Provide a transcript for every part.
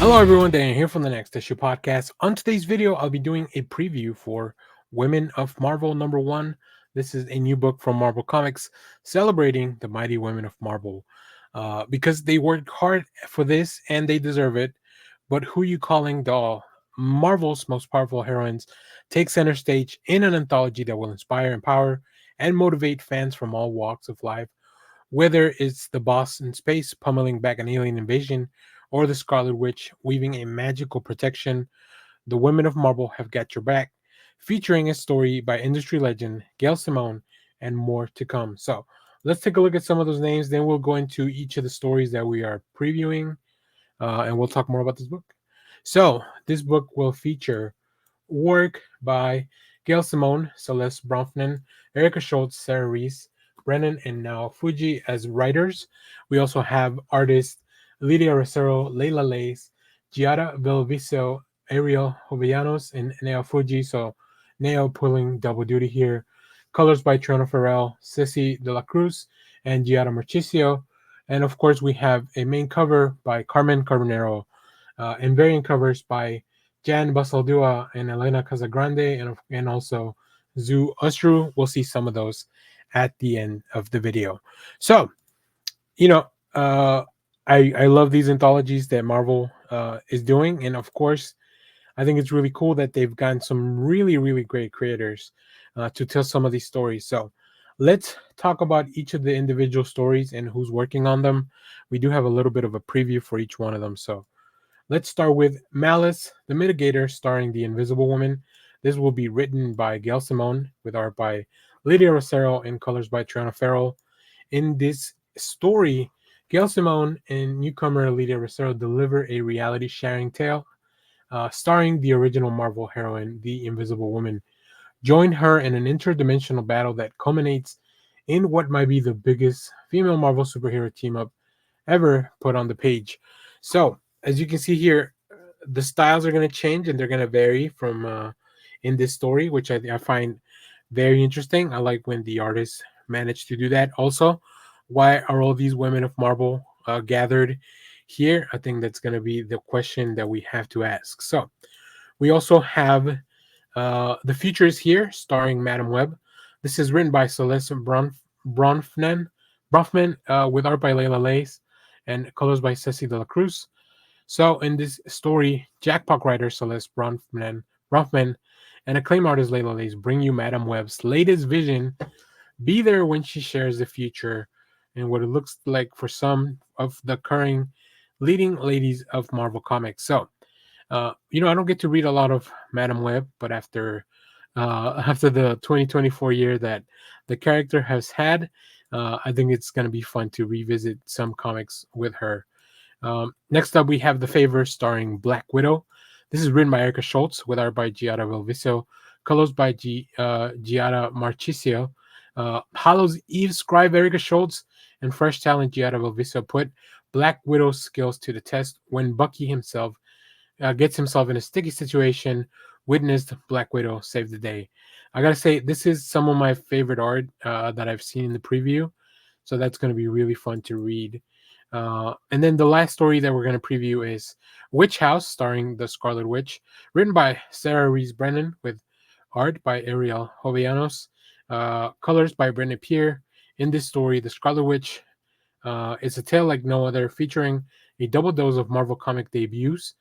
Hello everyone, Dan here from the Next Issue Podcast. On today's video, I'll be doing a preview for Women of Marvel #1. This is a new book from Marvel Comics celebrating the mighty women of Marvel. Because they worked hard for this and they deserve it. But who you calling the Marvel's most powerful heroines take center stage in an anthology that will inspire, empower, and motivate fans from all walks of life, whether it's the boss in space pummeling back an alien invasion or the Scarlet Witch weaving a magical protection, the women of Marvel have got your back, featuring a story by industry legend Gail Simone and more to come. So let's take a look at some of those names, then we'll go into each of the stories that we are previewing, and we'll talk more about this book. So this book will feature work by Gail Simone, Celeste Bronfman, Erica Schultz, Sarah Reese, Brennan, and now Fuji as writers. We also have artists Lydia Rosero, Leila Lace, Giada Vilviso, Ariel Jovellanos, and Neo Fuji. So Neo pulling double duty here. Colors by Triona Farrell, Ceci de la Cruz, and Giada Marchisio. And of course, we have a main cover by Carmen Carbonero, and variant covers by Jan Basaldua and Elena Casagrande, and also Zu Ostru. We'll see some of those at the end of the video. So, you know, I love these anthologies that Marvel is doing, and of course, I think it's really cool that they've gotten some really great creators to tell some of these stories. So let's talk about each of the individual stories and who's working on them. We do have a little bit of a preview for each one of them. So let's start with Malice, the Mitigator, starring the Invisible Woman. This will be written by Gail Simone with art by Lydia Rosero and colors by Triona Farrell. In this story, Gail Simone and newcomer Lydia Rosero deliver a reality sharing tale starring the original Marvel heroine, the Invisible Woman. Join her in an interdimensional battle that culminates in what might be the biggest female Marvel superhero team up ever put on the page. So, as you can see here, the styles are going to change and they're going to vary from in this story, which I find very interesting. I like when the artists manage to do that. Also, why are all these women of Marvel gathered here? I think that's going to be the question that we have to ask. So, we also have the Futures here, starring Madam Web. This is written by Celeste Bronfman, with art by Leila Lace and colors by Ceci de la Cruz. So, in this story, Jackpot writer Celeste Bronfman and acclaimed artist Leila Lace bring you Madam Web's latest vision. Be there when she shares the future and what it looks like for some of the current leading ladies of Marvel Comics. So, I don't get to read a lot of Madam Web, but after the 2024 year that the character has had, I think it's going to be fun to revisit some comics with her. Next up, we have The Favor, starring Black Widow. This is written by Erica Schultz with art by Giada Vilviso, colors by Giada Marchisio. Hollow's Eve scribe Erica Schultz and fresh talent Giada Vilviso put Black Widow's skills to the test when Bucky himself gets himself in a sticky situation. Witnessed Black Widow save the day. I gotta say, this is some of my favorite art that I've seen in the preview, so that's going to be really fun to read. And then the last story that we're going to preview is Witch House, starring the Scarlet Witch, written by Sarah Reese Brennan with art by Ariel Jovellanos, colors by Brendan Pierre. In this story, the Scarlet Witch is a tale like no other, featuring a double dose of Marvel comic debuts,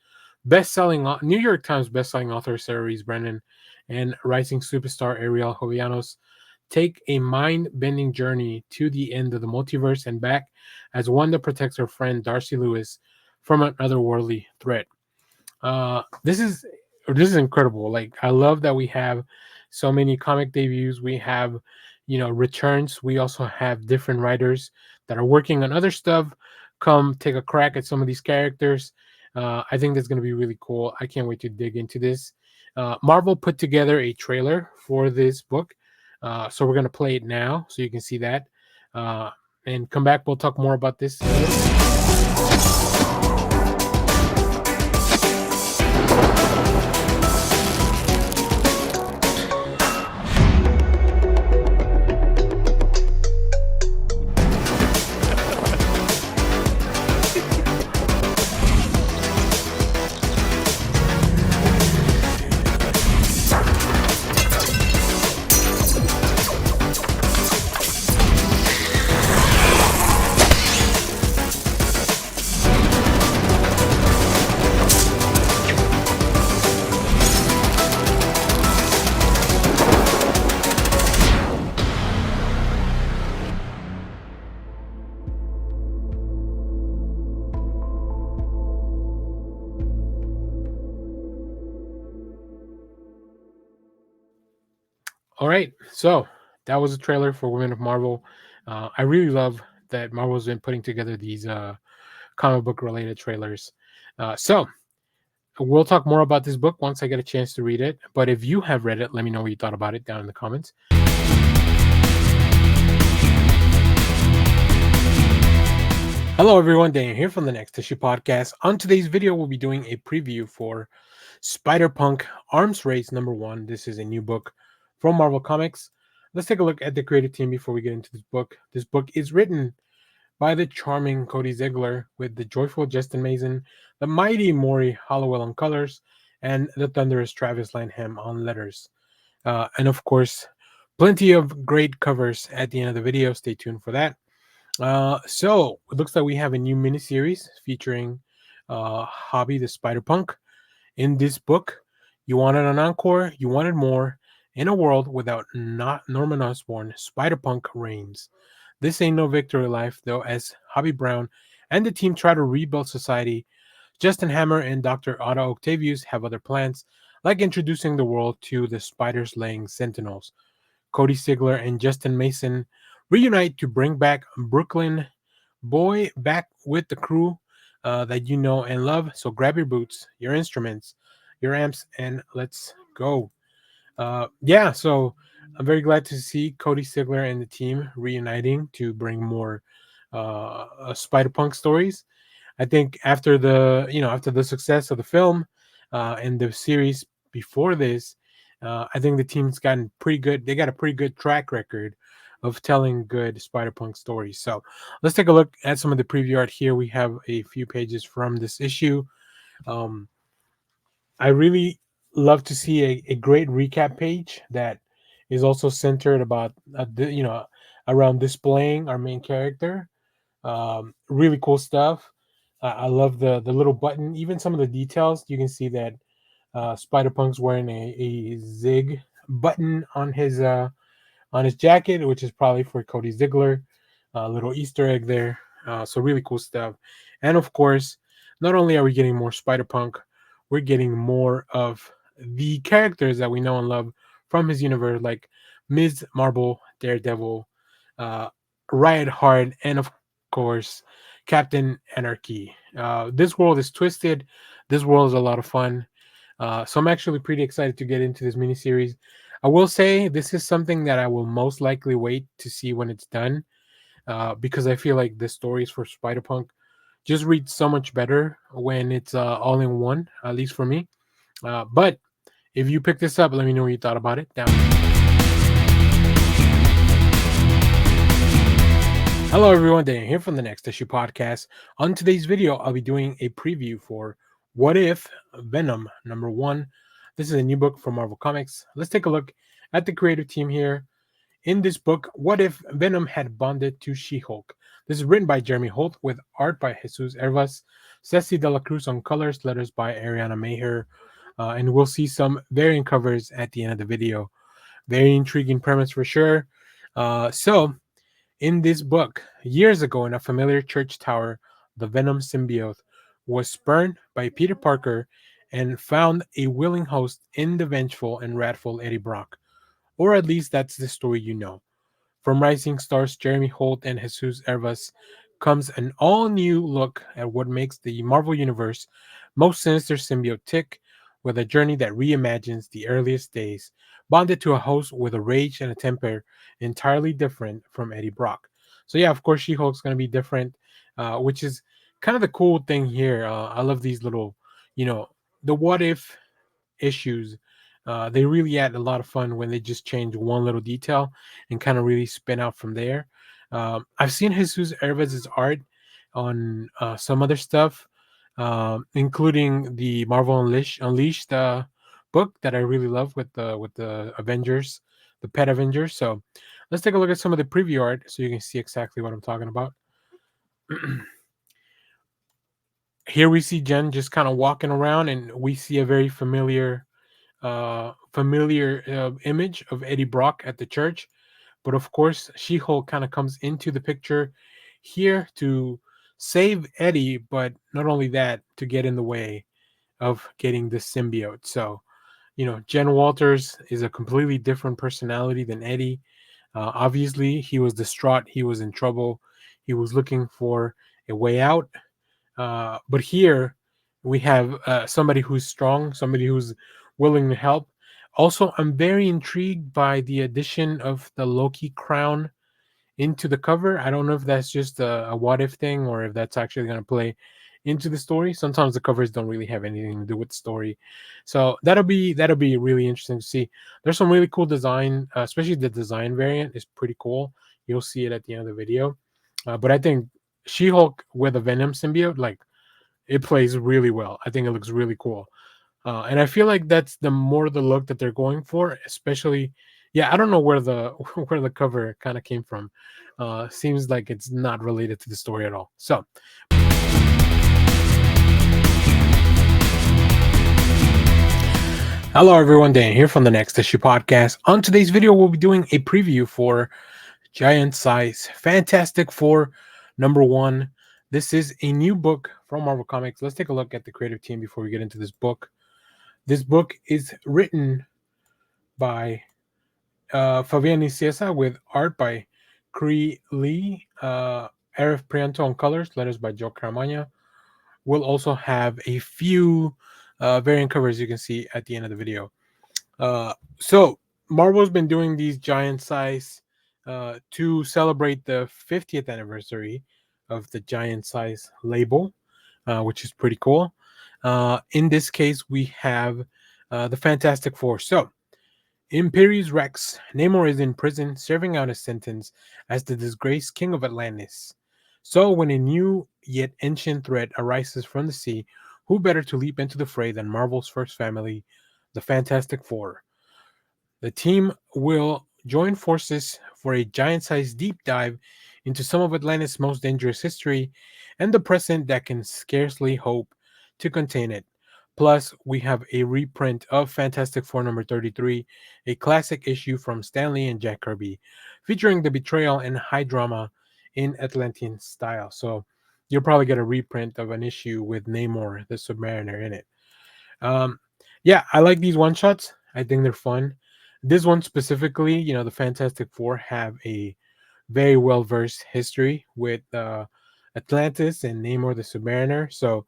New York Times bestselling author Sarah Reese Brennan and rising superstar Ariel Jovellanos take a mind-bending journey to the end of the multiverse and back as Wanda protects her friend Darcy Lewis from an otherworldly threat. This is incredible. Like, I love that we have so many comic debuts. We have, returns. We also have different writers that are working on other stuff come take a crack at some of these characters. I think that's going to be really cool. I can't wait to dig into this. Marvel put together a trailer for this book. So we're going to play it now so you can see that. And come back. We'll talk more about this. All right, so that was a trailer for Women of Marvel. I really love that Marvel's been putting together these comic book related trailers. So we'll talk more about this book once I get a chance to read it. But if you have read it, let me know what you thought about it down in the comments. Hello, everyone. Daniel here from the Next Issue Podcast. On today's video, we'll be doing a preview for Spider-Punk Arms Race #1. This is a new book from Marvel Comics. Let's take a look at the creative team before we get into this book. This book is written by the charming Cody Ziegler with the joyful Justin Mason, the mighty Maury Hollowell on colors, and the thunderous Travis Lanham on letters. And of course, plenty of great covers at the end of the video. Stay tuned for that. So it looks like we have a new miniseries featuring Hobby the Spider Punk. In this book, you wanted an encore, you wanted more. In a world without not Norman Osborn, Spider Punk reigns. This ain't no victory life, though, as Hobby Brown and the team try to rebuild society. Justin Hammer and Dr. Otto Octavius have other plans, like introducing the world to the spiders laying sentinels. Cody Ziegler and Justin Mason reunite to bring back Brooklyn Boy back with the crew that you know and love. So grab your boots, your instruments, your amps, and let's go. Yeah, so I'm very glad to see Cody Ziegler and the team reuniting to bring more Spider Punk stories. I think after the success of the film and the series before this, I think the team's gotten pretty good. They got a pretty good track record of telling good Spider Punk stories. So let's take a look at some of the preview art here. We have a few pages from this issue. Um, I really love to see a great recap page that is also centered about around displaying our main character. Really cool stuff. I love the little button. Even some of the details, you can see that Spider Punk's wearing a zig button on his jacket, which is probably for Cody Ziegler. A little Easter egg there. So really cool stuff. And of course, not only are we getting more Spider Punk, we're getting more of the characters that we know and love from his universe, like Ms. Marvel, Daredevil, uh, Riot Hard, and of course, Captain Anarchy. This world is twisted. This world is a lot of fun. So I'm actually pretty excited to get into this miniseries. I will say this is something that I will most likely wait to see when it's done, because I feel like the stories for Spider Punk just read so much better when it's all in one, at least for me. But if you pick this up, let me know what you thought about it down. Hello, everyone. Dan here from the Next Issue Podcast. On today's video, I'll be doing a preview for What If Venom #1. This is a new book from Marvel Comics. Let's take a look at the creative team here. In this book, What If Venom Had Bonded to She-Hulk? This is written by Jeremy Holt with art by Jesus Hervas, Ceci de la Cruz on colors, letters by Ariana Maher, and we'll see some variant covers at the end of the video. Very intriguing premise for sure. So in this book, years ago in a familiar church tower, the Venom symbiote was spurned by Peter Parker and found a willing host in the vengeful and wrathful Eddie Brock. Or at least that's the story you know. From Rising Stars Jeremy Holt and Jesus Hervas comes an all new look at what makes the Marvel Universe most sinister symbiote tick, with a journey that reimagines the earliest days, bonded to a host with a rage and a temper entirely different from Eddie Brock. So, yeah, of course, She Hulk's going to be different, which is kind of the cool thing here. I love these little, the what if issues. They really add a lot of fun when they just change one little detail and kind of really spin out from there. I've seen Jesus Hervas' art on some other stuff, including the Marvel Unleashed book that I really love with the Avengers, the Pet Avengers. So let's take a look at some of the preview art so you can see exactly what I'm talking about. Here we see Jen just kind of walking around, and we see a very familiar image of Eddie Brock at the church. But of course, She Hulk kind of comes into the picture here to save Eddie, but not only that, to get in the way of getting the symbiote. So, Jen Walters is a completely different personality than Eddie. Obviously, he was distraught. He was in trouble. He was looking for a way out. But here we have somebody who's strong, somebody who's willing to help. Also, I'm very intrigued by the addition of the Loki crown into the cover. I don't know if that's just a what if thing or if that's actually going to play into the story. Sometimes the covers don't really have anything to do with the story, so that'll be really interesting to see. There's some really cool design, especially the design variant is pretty cool. You'll see it at the end of the video, but I think She-Hulk with a Venom symbiote, like it plays really well. I think it looks really cool. And I feel like that's the more the look that they're going for, especially. Yeah, I don't know where the where the cover kind of came from. Seems like it's not related to the story at all. So, hello everyone, Dan here from the Next Issue Podcast. On today's video, we'll be doing a preview for Giant Size Fantastic Four #1. This is a new book from Marvel Comics. Let's take a look at the creative team before we get into this book. This book is written by Fabian Nicieza with art by Cree Lee, Arif Prianto on colors, letters by Joe Caramagna. We'll also have a few variant covers you can see at the end of the video. So Marvel's been doing these giant size to celebrate the 50th anniversary of the giant size label, which is pretty cool. In this case, we have the Fantastic Four. So Imperius Rex, Namor is in prison serving out his sentence as the disgraced king of Atlantis. So, when a new yet ancient threat arises from the sea, who better to leap into the fray than Marvel's first family, the Fantastic Four? The team will join forces for a giant sized deep dive into some of Atlantis' most dangerous history and the present that can scarcely hope to contain it. Plus, we have a reprint of Fantastic Four #33, a classic issue from Stanley and Jack Kirby, featuring the betrayal and high drama in Atlantean style. So, you'll probably get a reprint of an issue with Namor, the Submariner, in it. Um, yeah, I like these one shots. I think they're fun. This one specifically, the Fantastic Four have a very well versed history with Atlantis and Namor the Submariner. So,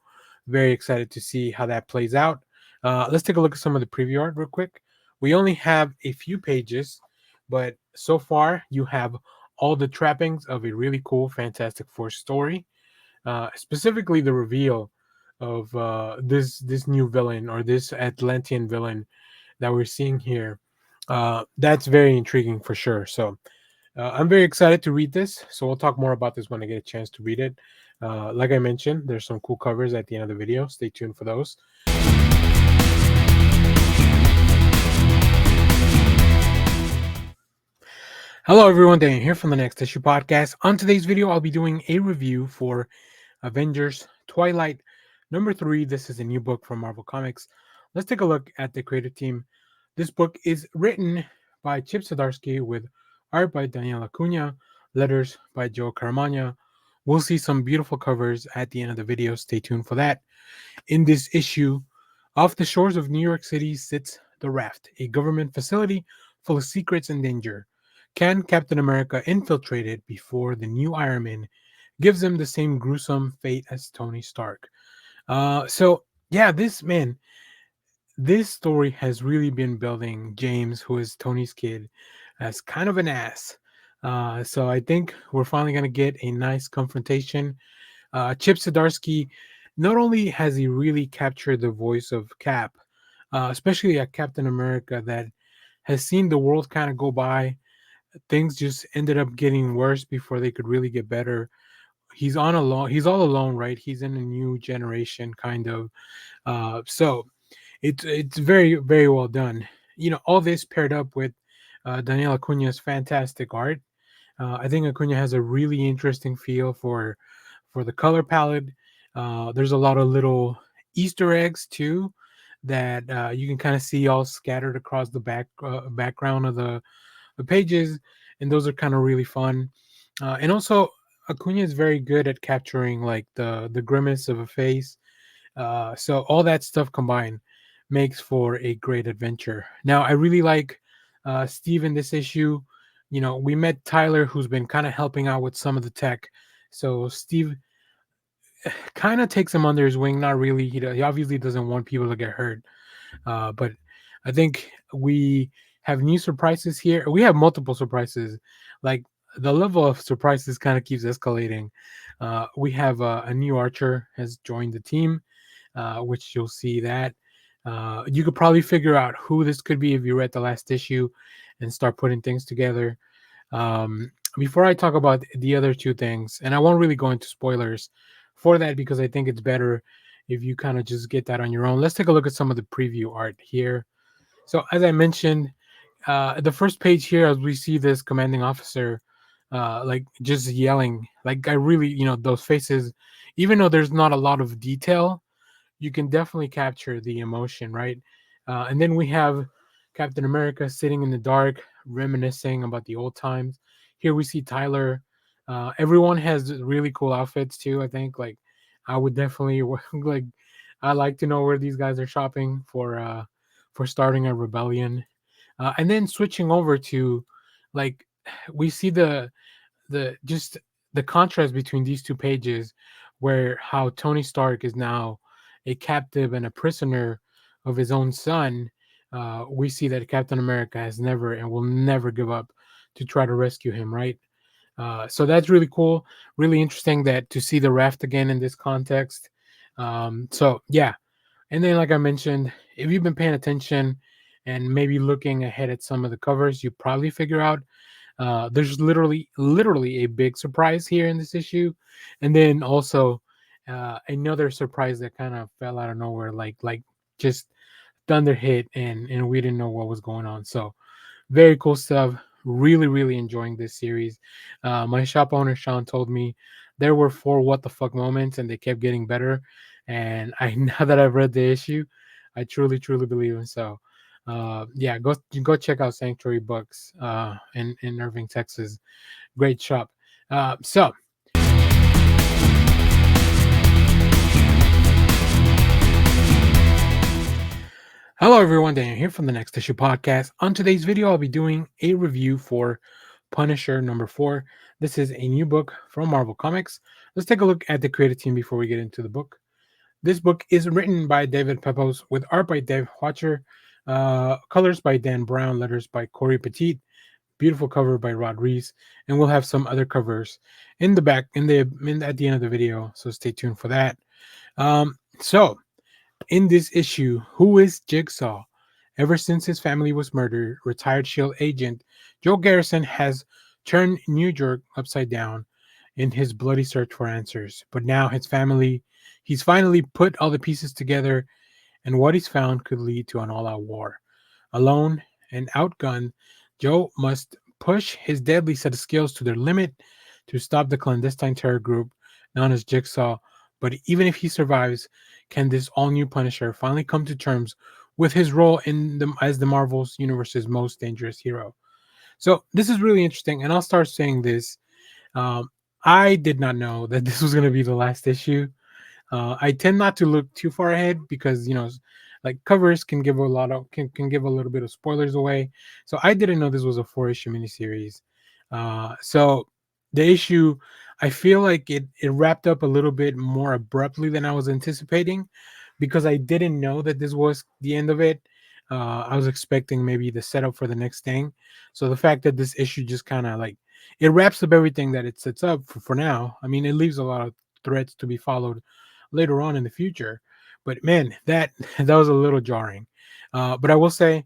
very excited to see how that plays out. Let's take a look at some of the preview art real quick. We only have a few pages, but so far you have all the trappings of a really cool Fantastic Four story. Specifically the reveal of this new villain or this Atlantean villain that we're seeing here. That's very intriguing for sure. So I'm very excited to read this. So we'll talk more about this when I get a chance to read it. Like I mentioned, there's some cool covers at the end of the video. Stay tuned for those. Hello everyone, Dan here from the Next Issue Podcast. On today's video, I'll be doing a review for Avengers Twilight #3. This is a new book from Marvel Comics. Let's take a look at the creative team. This book is written by Chip Zdarsky with art by Daniel Acuna, letters by Joe Caramagna. We'll see some beautiful covers at the end of the video. Stay tuned for that. In this issue, off the shores of New York City sits the Raft, a government facility full of secrets and danger. Can Captain America infiltrate it before the new Iron Man gives him the same gruesome fate as Tony Stark? So yeah, this story has really been building James, who is Tony's kid, as kind of an ass. So I think we're finally gonna get a nice confrontation. Chip Zdarsky, not only has he really captured the voice of Cap, especially at Captain America, that has seen the world kind of go by. Things just ended up getting worse before they could really get better. He's on alone. He's all alone, right? He's in a new generation, kind of. So it's very very well done. All this paired up with Daniel Acuna's fantastic art. I think Acuna has a really interesting feel for the color palette. There's a lot of little Easter eggs too that you can kind of see all scattered across the background of the pages, and those are kind of really fun. And also, Acuna is very good at capturing like the grimace of a face. So all that stuff combined makes for a great adventure. Now, I really like Steve in this issue. We met Tyler, who's been kind of helping out with some of the tech. So Steve kind of takes him under his wing. Not really. He obviously doesn't want people to get hurt. But I think we have new surprises here. We have multiple surprises. Like the level of surprises kind of keeps escalating. We have a new archer has joined the team, which you'll see that. You could probably figure out who this could be if you read the last issue and start putting things together. Before I talk about the other two things, and I won't really go into spoilers for that because I think it's better if you kind of just get that on your own. Let's take a look at some of the preview art here. So, as I mentioned, the first page here, as we see this commanding officer, like just yelling, like I really, those faces, even though there's not a lot of detail, you can definitely capture the emotion, right? And then we have Captain America sitting in the dark, reminiscing about the old times. Here we see Tyler. Everyone has really cool outfits too. I think like I would definitely like. I like to know where these guys are shopping for starting a rebellion, and then switching over to like we see the just the contrast between these two pages where how Tony Stark is now a captive and a prisoner of his own son. We see that Captain America has never and will never give up to try to rescue him, right? So that's really cool, really interesting that to see the raft again in this context. So yeah, and then like I mentioned, if you've been paying attention and maybe looking ahead at some of the covers, you probably figure out there's literally a big surprise here in this issue, and then also another surprise that kind of fell out of nowhere, like just thunder hit, and we didn't know what was going on. So very cool stuff. Really enjoying this series. My shop owner Sean told me there were four what the fuck moments, and they kept getting better. And I now that I've read the issue, I truly believe in. So, yeah, go check out Sanctuary Books in Irving, Texas. Great shop. So hello everyone, Daniel here from the Next Issue Podcast. On today's video, I'll be doing a review for Punisher #4. This is a new book from Marvel Comics. Let's take a look at the creative team before we get into the book. This book is written by David Pepose with art by Dave Watcher, colors by Dan Brown, letters by Corey Petit, beautiful cover by Rod Reese, and we'll have some other covers in the back at the end of the video. So stay tuned for that. So in this issue, who is Jigsaw? Ever since his family was murdered, retired SHIELD agent Joe Garrison has turned New York upside down in his bloody search for answers. But now he's finally put all the pieces together, and what he's found could lead to an all out war. Alone and outgunned, Joe must push his deadly set of skills to their limit to stop the clandestine terror group known as Jigsaw. But even if he survives, can this all new Punisher finally come to terms with his role as the Marvel's universe's most dangerous hero? So this is really interesting, and I'll start saying this. Um, I did not know that this was going to be the last issue. I tend not to look too far ahead because like covers can give a lot of can give a little bit of spoilers away. So I didn't know this was a 4-issue miniseries. So the issue, I feel like it wrapped up a little bit more abruptly than I was anticipating because I didn't know that this was the end of it. I was expecting maybe the setup for the next thing. So the fact that this issue just kind of like it wraps up everything that it sets up for now. I mean, it leaves a lot of threads to be followed later on in the future. But man, that that was a little jarring. But I will say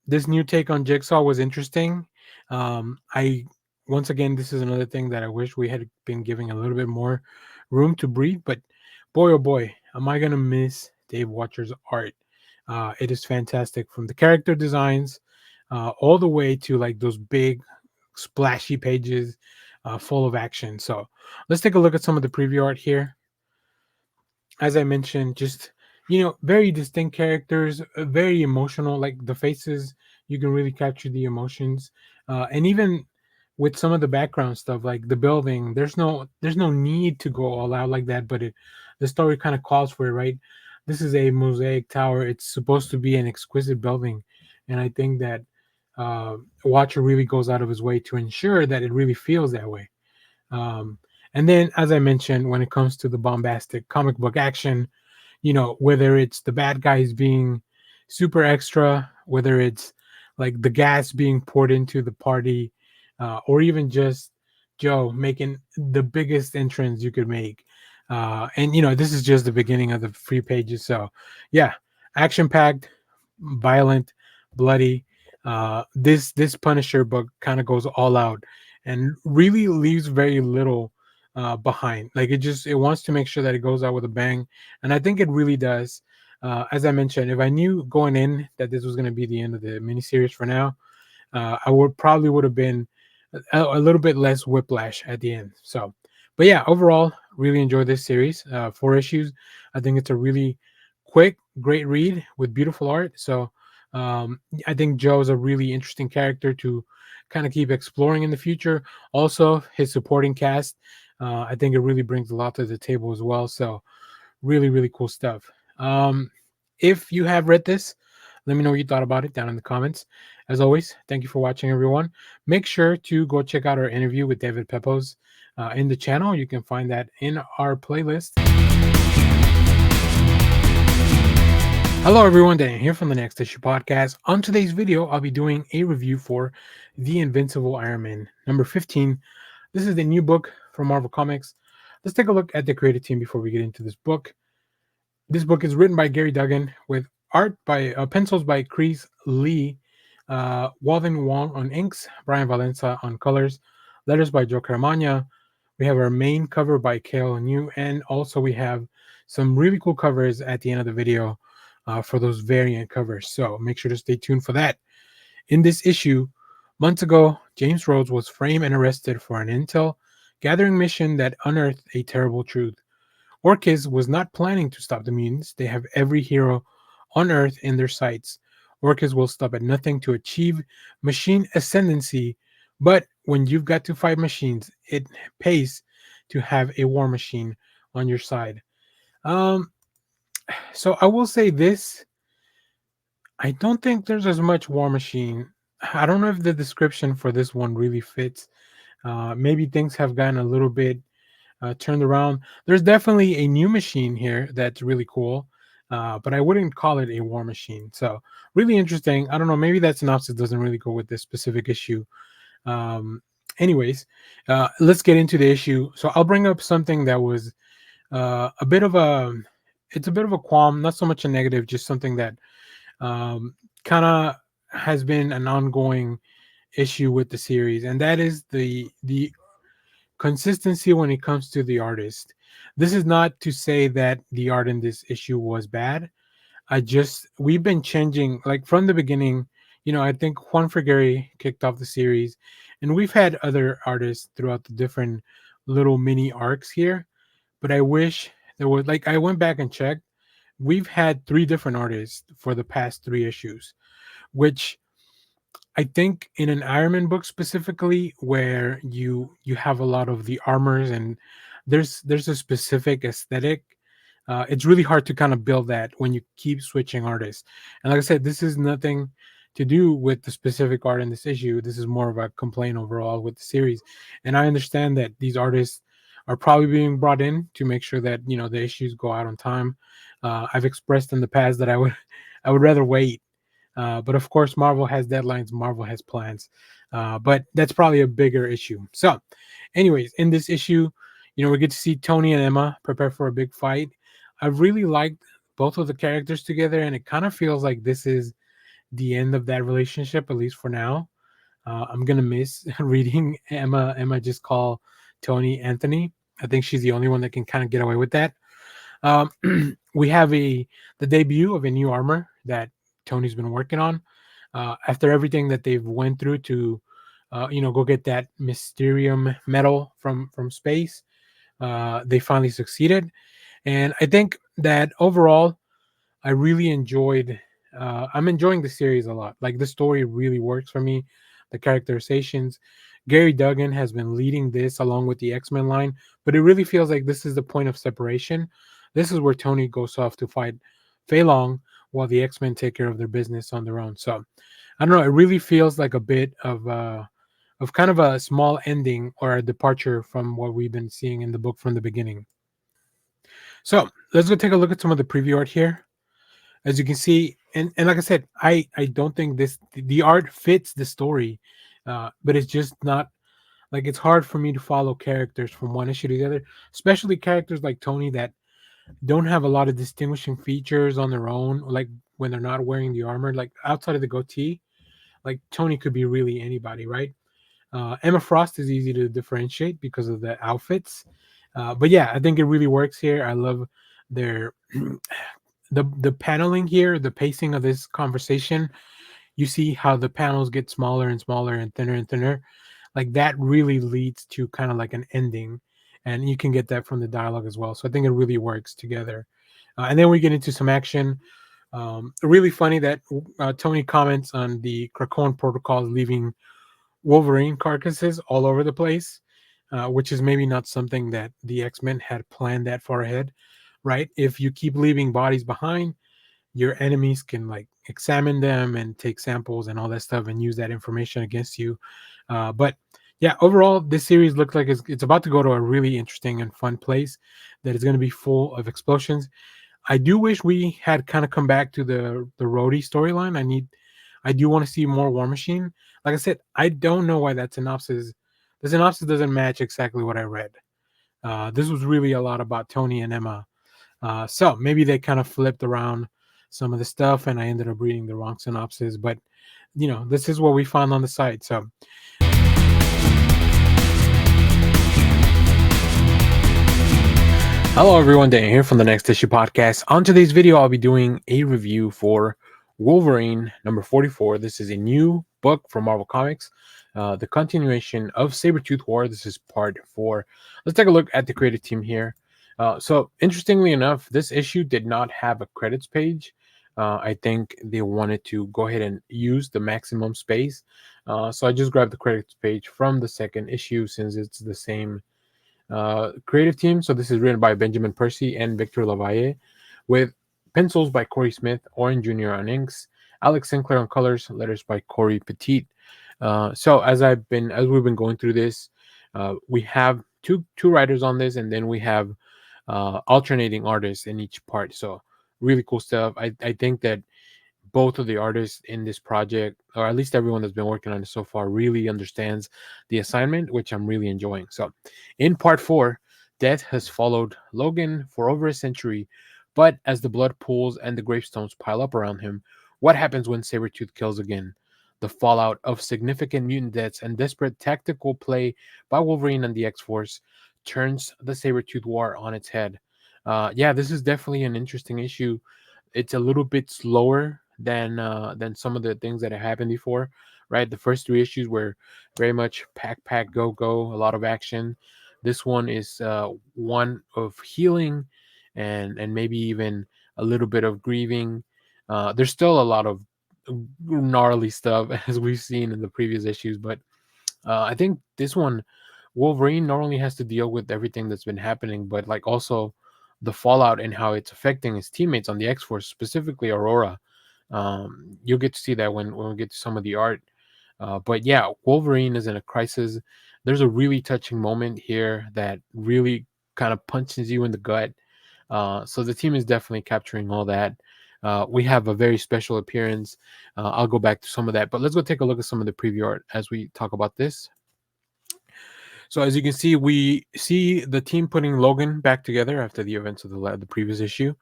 this new take on Jigsaw was interesting. I once again, this is another thing that I wish we had been giving a little bit more room to breathe. But boy, oh boy, am I gonna miss Dave Watcher's art? It is fantastic from the character designs all the way to like those big splashy pages full of action. So let's take a look at some of the preview art here. As I mentioned, just very distinct characters, very emotional. Like the faces, you can really capture the emotions, and even with some of the background stuff, like the building, there's no need to go all out like that, but the story kind of calls for it, right? this is a mosaic tower. It's supposed to be an exquisite building, and I think that Watcher really goes out of his way to ensure that it really feels that way. Um, and then, as I mentioned, when it comes to the bombastic comic book action, whether it's the bad guys being super extra, whether it's like the gas being poured into the party, or even just Joe making the biggest entrance you could make. And this is just the beginning of the free pages. So yeah, action packed, violent, bloody. This Punisher book kind of goes all out and really leaves very little behind. Like it wants to make sure that it goes out with a bang, and I think it really does. As I mentioned, if I knew going in that this was going to be the end of the miniseries for now, I would have been a little bit less whiplash at the end. So, but yeah, overall, really enjoyed this series. 4 issues. I think it's a really quick, great read with beautiful art. So, I think Joe is a really interesting character to kind of keep exploring in the future. Also, his supporting cast, I think it really brings a lot to the table as well. So, really, really cool stuff. If you have read this, let me know what you thought about it down in the comments. As always, thank you for watching, everyone. Make sure to go check out our interview with David Pepos in the channel. You can find that in our playlist. Hello, everyone. Dan here from the Next Issue Podcast. On today's video, I'll be doing a review for The Invincible Iron Man, number 15. This is the new book from Marvel Comics. Let's take a look at the creative team before we get into this book. This book is written by Gary Duggan with art by pencils by Chris Lee, Walden Wong on inks, Brian Valenza on colors, letters by Joe Caramagna. We have our main cover by Kale New, and also we have some really cool covers at the end of the video for those variant covers. So make sure to stay tuned for that. In this issue, months ago, James Rhodes was framed and arrested for an intel gathering mission that unearthed a terrible truth. Orchis was not planning to stop the mutants. They have every hero on Earth in their sights. Orchis will stop at nothing to achieve machine ascendancy, but when you've got to fight machines, it pays to have a war machine on your side. Um, so I will say this: I don't think there's as much war machine. I don't know if the description for this one really fits. Maybe things have gotten a little bit turned around. There's definitely a new machine here that's really cool, but I wouldn't call it a war machine. So really interesting. I don't know. Maybe that synopsis doesn't really go with this specific issue. Um, anyways, let's get into the issue. So I'll bring up something that was a bit of a. It's a bit of a qualm, not so much a negative, just something that kind of has been an ongoing issue with the series, and that is the consistency when it comes to the artist. This is not to say that the art in this issue was bad. We've been changing like from the beginning. I think Juan Frigeri kicked off the series, and we've had other artists throughout the different little mini arcs here. But I wish there was like I went back and checked. We've had 3 different artists for the past 3 issues, which I think in an Iron Man book specifically, where you have a lot of the armors and there's a specific aesthetic. It's really hard to kind of build that when you keep switching artists. And like I said, this is nothing to do with the specific art in this issue. This is more of a complaint overall with the series. And I understand that these artists are probably being brought in to make sure that the issues go out on time. I've expressed in the past that I would rather wait, but of course, Marvel has deadlines, Marvel has plans. But that's probably a bigger issue. So, anyways, in this issue, we get to see Tony and Emma prepare for a big fight. I really liked both of the characters together, and it kind of feels like this is the end of that relationship, at least for now. I'm gonna miss reading Emma just call Tony Anthony. I think she's the only one that can kind of get away with that. Um, we have the debut of a new armor that Tony's been working on. After everything that they've went through to, go get that Mysterium metal from space, they finally succeeded. And I think that overall, I really enjoyed. I'm enjoying the series a lot. Like the story really works for me. The characterizations. Gary Duggan has been leading this along with the X-Men line, but it really feels like this is the point of separation. This is where Tony goes off to fight Fei Long while the X-Men take care of their business on their own. So I don't know. It really feels like a bit of kind of a small ending or a departure from what we've been seeing in the book from the beginning. So let's go take a look at some of the preview art here. As you can see, and like I said, I don't think this the art fits the story, but it's just not like it's hard for me to follow characters from one issue to the other, especially characters like Tony that don't have a lot of distinguishing features on their own, like when they're not wearing the armor, like outside of the goatee. Like Tony could be really anybody, right? Emma Frost is easy to differentiate because of the outfits, but yeah, I think it really works here. I love their the paneling here, the pacing of this conversation. You see how the panels get smaller and smaller and thinner. Like that really leads to kind of like an ending, and you can get that from the dialogue as well. So I think it really works together. And then we get into some action. Really funny that Tony comments on the Krakoan protocols leaving Wolverine carcasses all over the place, which is maybe not something that the X-Men had planned that far ahead, right? If you keep leaving bodies behind, your enemies can like examine them and take samples and all that stuff and use that information against you. But yeah, overall, this series looks like it's about to go to a really interesting and fun place that is going to be full of explosions. I do wish we had kind of come back to the Rhodey storyline. I do want to see more War Machine. Like I said, I don't know why the synopsis doesn't match exactly what I read. This was really a lot about Tony and Emma. So maybe they kind of flipped around some of the stuff, and I ended up reading the wrong synopsis. But this is what we found on the site. So hello, everyone. Dan here from the Next Issue Podcast. On today's video, I'll be doing a review for Wolverine number 44. This is a new book from Marvel Comics, the continuation of Sabretooth War. This is part 4. Let's take a look at the creative team here. So, interestingly enough, this issue did not have a credits page. I think they wanted to go ahead and use the maximum space. So, I just grabbed the credits page from the second issue since it's the same creative team. So this is written by Benjamin Percy and Victor Lavalle, with pencils by Corey Smith, Oren Jr. on inks, Alex Sinclair on colors, letters by Corey Petit. So as we've been going through this, we have two writers on this, and then we have alternating artists in each part. So really cool stuff. I think that both of the artists in this project, or at least everyone that's been working on it so far, really understands the assignment, which I'm really enjoying. So, in part 4, death has followed Logan for over a century, but as the blood pools and the gravestones pile up around him, what happens when Sabretooth kills again? The fallout of significant mutant deaths and desperate tactical play by Wolverine and the X Force turns the Sabretooth War on its head. Yeah, this is definitely an interesting issue. It's a little bit slower than some of the things that have happened before, right? The first 3 issues were very much pack go go, a lot of action. This one is one of healing and maybe even a little bit of grieving. There's still a lot of gnarly stuff as we've seen in the previous issues, but I think this one, Wolverine not only has to deal with everything that's been happening, but like also the fallout and how it's affecting his teammates on the X Force, specifically Aurora. You'll get to see that when we get to some of the art. But yeah, Wolverine is in a crisis. There's a really touching moment here that really kind of punches you in the gut. So the team is definitely capturing all that. We have a very special appearance. I'll go back to some of that, but let's go take a look at some of the preview art as we talk about this. So as you can see, we see the team putting Logan back together after the events of the previous issue,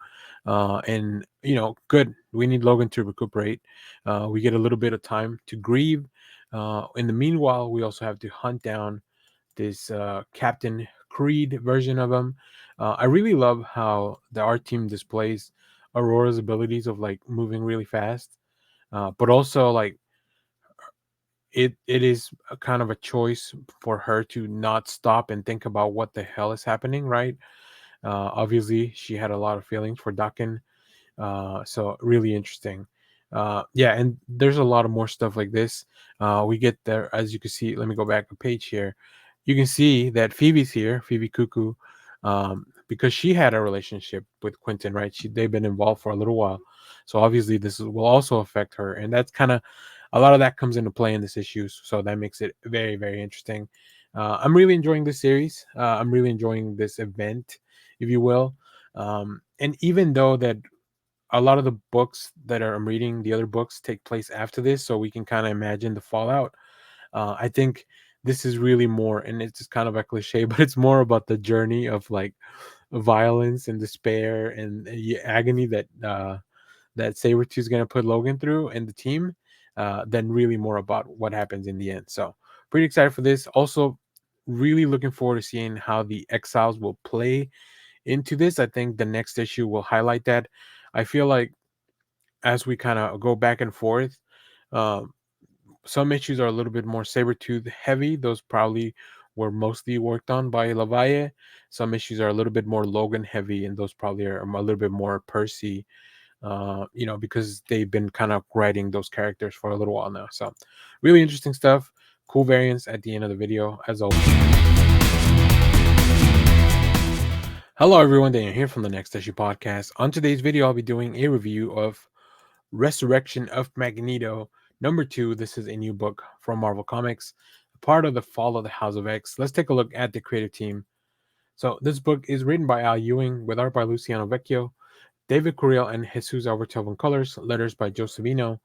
and good. We need Logan to recuperate. We get a little bit of time to grieve. In the meanwhile, we also have to hunt down this Captain Creed version of him. I really love how the art team displays Aurora's abilities of like moving really fast, but also like it is a kind of a choice for her to not stop and think about what the hell is happening, right? Obviously, she had a lot of feelings for Dakin, so really interesting. Yeah, and there's a lot of more stuff like this. We get there, as you can see. Let me go back a page here. You can see that Phoebe's here, Phoebe Cuckoo, because she had a relationship with Quentin, right? They've been involved for a little while, so obviously will also affect her, and that's kind of a lot of that comes into play in this issue. So that makes it very, very interesting. I'm really enjoying this series. I'm really enjoying this event, if you will. And even though that a lot of the books that I'm reading, the other books take place after this, so we can kind of imagine the fallout. I think this is really more, and it's just kind of a cliche, but it's more about the journey of like violence and despair and agony that Sabretooth's gonna put Logan through and the team, than really more about what happens in the end. So pretty excited for this. Also, really looking forward to seeing how the Exiles will play into this. I think the next issue will highlight that. I feel like as we kind of go back and forth, um, some issues are a little bit more Sabretooth heavy. Those probably were mostly worked on by Lavalle. Some issues are a little bit more Logan heavy, and those probably are a little bit more Percy, because they've been kind of writing those characters for a little while now. So, really interesting stuff. Cool variants at the end of the video, as always. Hello, everyone. Daniel here from the Next Issue Podcast. On today's video, I'll be doing a review of Resurrection of Magneto #2. This is a new book from Marvel Comics, part of the Fall of the House of X. Let's take a look at the creative team. So, this book is written by Al Ewing with art by Luciano Vecchio, David Curiel, and Jesus Alberto on colors, letters by Joe Savino.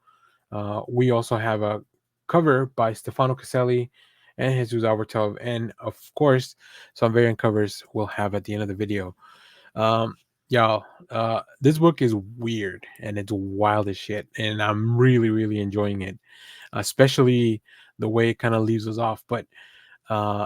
We also have a cover by Stefano Caselli and Jesus Alberto, and of course, some variant covers we'll have at the end of the video. Um, y'all, this book is weird and it's wild as shit, and I'm really, really enjoying it, especially the way it kind of leaves us off. But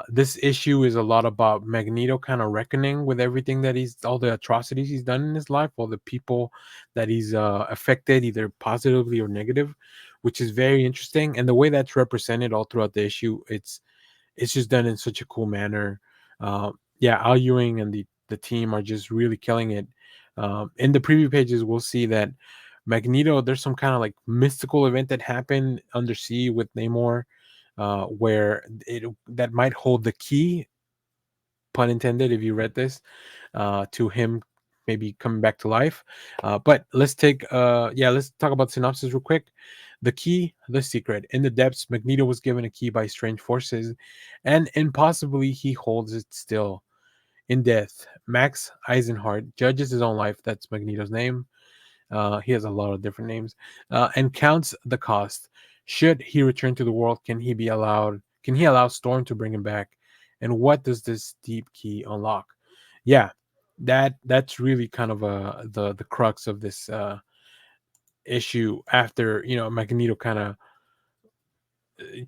this issue is a lot about Magneto kind of reckoning with everything that all the atrocities he's done in his life, all the people that he's affected, either positively or negative, which is very interesting. And the way that's represented all throughout the issue, it's just done in such a cool manner. Yeah, Al Ewing and the team are just really killing it. In the preview pages, we'll see that Magneto, there's some kind of like mystical event that happened undersea with Namor, where it that might hold the key, pun intended, if you read this, to him maybe coming back to life. But let's talk about synopsis real quick. The key, the secret. In the depths, Magneto was given a key by strange forces, and impossibly he holds it still. In death, Max Eisenhardt judges his own life. That's Magneto's name. He has a lot of different names, and counts the cost. Should he return to the world, can he be allowed? Can he allow Storm to bring him back? And what does this deep key unlock? Yeah, that's really kind of the crux of this issue. After Magneto kind of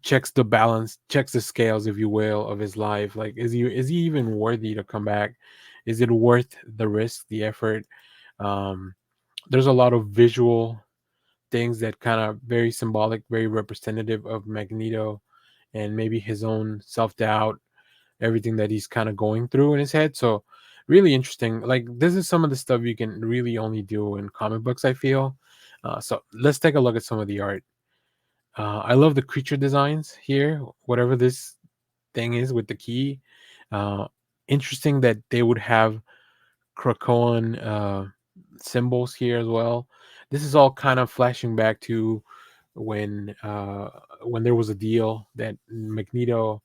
checks the balance, checks the scales, if you will, of his life. Like, is he even worthy to come back? Is it worth the risk, the effort? Um, there's a lot of visual things that kind of very symbolic, very representative of Magneto and maybe his own self doubt, everything that he's kind of going through in his head. So, really interesting. Like, this is some of the stuff you can really only do in comic books, I feel. So, let's take a look at some of the art. I love the creature designs here, whatever this thing is with the key. Uh, Interesting that they would have Krakoan symbols here as well. This is all kind of flashing back to when there was a deal that Magneto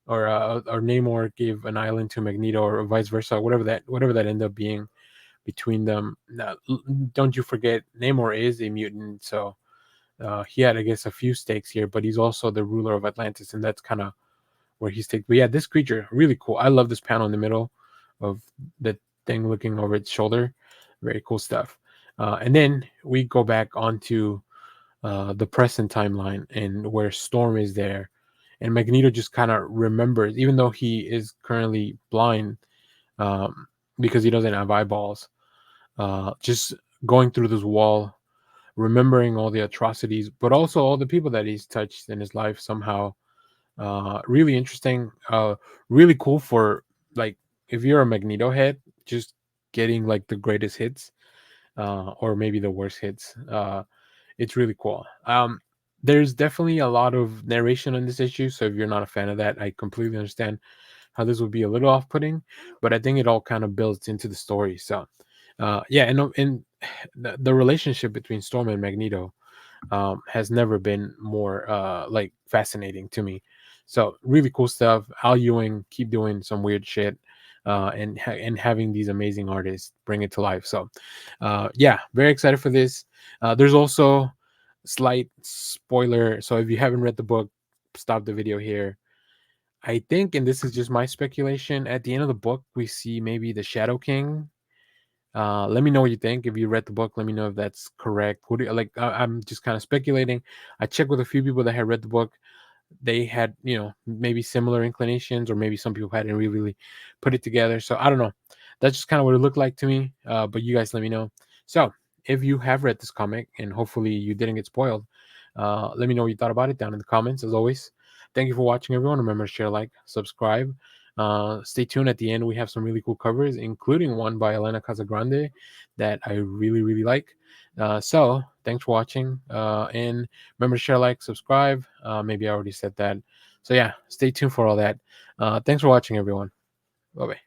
or Namor gave an island to Magneto, or vice versa, whatever that ended up being between them. Now, don't you forget, Namor is a mutant, so he had, I guess, a few stakes here, but he's also the ruler of Atlantis, and that's kind of where he's taken. But yeah, this creature really cool. I love this panel in the middle of the thing looking over its shoulder. Very cool stuff. And then we go back onto the present timeline and where Storm is there, and Magneto just kind of remembers, even though he is currently blind, um, because he doesn't have eyeballs. Just going through this wall, remembering all the atrocities, but also all the people that he's touched in his life somehow. Really interesting. Really cool for, like, if you're a Magneto head, just getting like the greatest hits, or maybe the worst hits. It's really cool. There's definitely a lot of narration on this issue, so if you're not a fan of that, I completely understand. how this would be a little off-putting, but I think it all kind of builds into the story. So, yeah, and the relationship between Storm and Magneto has never been more like fascinating to me. So really cool stuff. Al Ewing keep doing some weird shit, and having these amazing artists bring it to life. So yeah, very excited for this. There's also slight spoiler. So if you haven't read the book, stop the video here. I think, and this is just my speculation, at the end of the book we see maybe the Shadow King. Let me know what you think. If you read the book, let me know if that's correct. Who do you, like? I'm just kind of speculating. I checked with a few people that had read the book. They had, maybe similar inclinations, or maybe some people hadn't really put it together. So I don't know. That's just kind of what it looked like to me. But you guys let me know. So if you have read this comic and hopefully you didn't get spoiled, let me know what you thought about it down in the comments. As always, thank you for watching, everyone. Remember to share, like, subscribe. Stay tuned. At the end, we have some really cool covers, including one by Elena Casagrande that I really, really like. So thanks for watching. And remember to share, like, subscribe. Maybe I already said that. So yeah, stay tuned for all that. Thanks for watching, everyone. Bye bye.